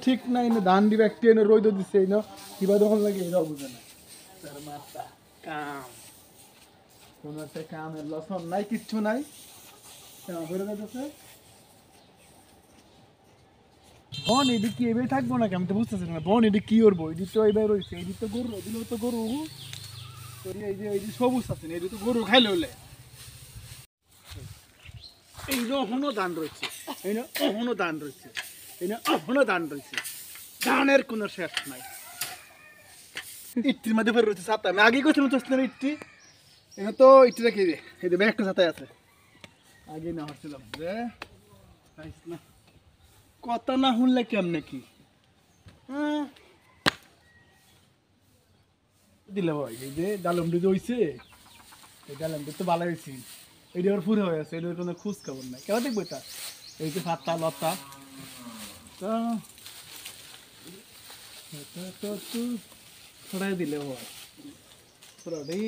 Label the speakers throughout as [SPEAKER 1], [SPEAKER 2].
[SPEAKER 1] ঠিক নাই না ধান দিবে একটি এনে রইদ দিছে না কিবা দখন লাগে এটাও বুঝে না তার মাথা কাম কোন একটা কামের লসন নাই কিচ্ছু নাই ঘুরে যাচ্ছে বন এদিকে এবার থাকবো না আমি তো বুঝতেছি না বন এদিকে কি করবো এদিক তো এবার রয়েছে এদিক তো গরু দিলেও তো গরু এই যে সবুজ আছে না এদিকে তো গরু খাইলে হলে এই যে এখনো ধান রয়েছে এই না এখনো ধান রয়েছে এই না এখনো ধান রয়েছে ধানের কোনো শেষ নাই ইট্টির মধ্যে ফের রয়েছে ছাতা আমি আগে করছিলাম তো ইট্টি এটা তো ইট্টি রেখে দে এই দেবে একটা ছাতায় আছে আগে না হচ্ছিলাম যে না কথা না শুনলে কেমনে কি দিলে ভাই এই যে ডালমডি যে হয়েছে এই ডালমডি তো ভালো হয়েছে এটা ওর ফুরে হয়ে আছে এটার কোনো খোঁজ খবর নাই কেমন দেখবো এটা এই যে সাতটা লতা তো ছড়াই দিলে হয় পুরোটাই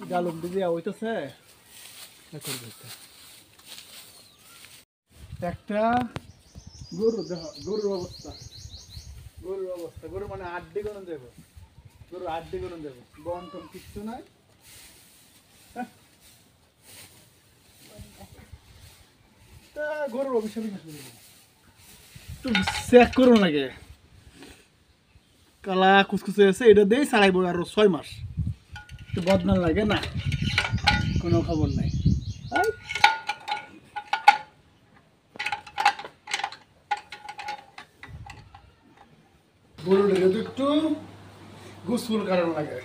[SPEAKER 1] ডালমডি যে হইতেছে করবে একটা গরু দেখ গরুর অবস্থা গরু মানে আড্ডি করুন দেব গরু আড্ডি করুন দেব বন টন কিচ্ছু নাই গরুর অভিশাপ একটু চেক করুন লাগে কালা খুসখুসে আছে এটা দিয়ে ছাড়াইব আরো 6 মাস একটু বদনাম লাগে না কোনো খবর নাই গরুটা যদি একটু গুসফুল কারণ লাগে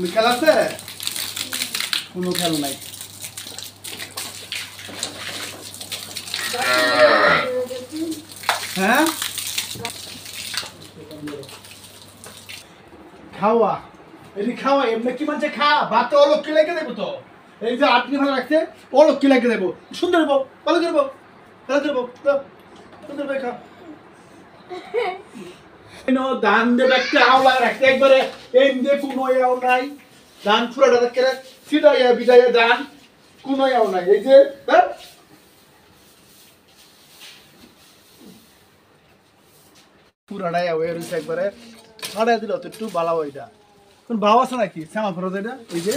[SPEAKER 1] খেল আছে কোনো খেল নাই হ্যাঁ খাওয়া এটি খাওয়া এমনি কি মানছে খা ভাত অলক কি লাগে দেবো তো এই যে আপনি ভালো রাখছে অলক কি লাগে দেবো সুন্দর দেবো ভালো দেবো ভালো দেবো সুন্দর ভাই খা ধান দেবে একটা আওলা রাখতে একবারে এই দিয়ে কোনো ইয়াও নাই ধান ফুরাটা দেখে সিটাইয়া বিটাইয়া ধান কোনো ইয়াও নাই এই যে পুরাটাই আওয়ে রয়েছে একবারে ছাড়াই দিল তো একটু বালা ওইটা কোন ভাব আছে নাকি শ্যামা ফরজ এটা এই যে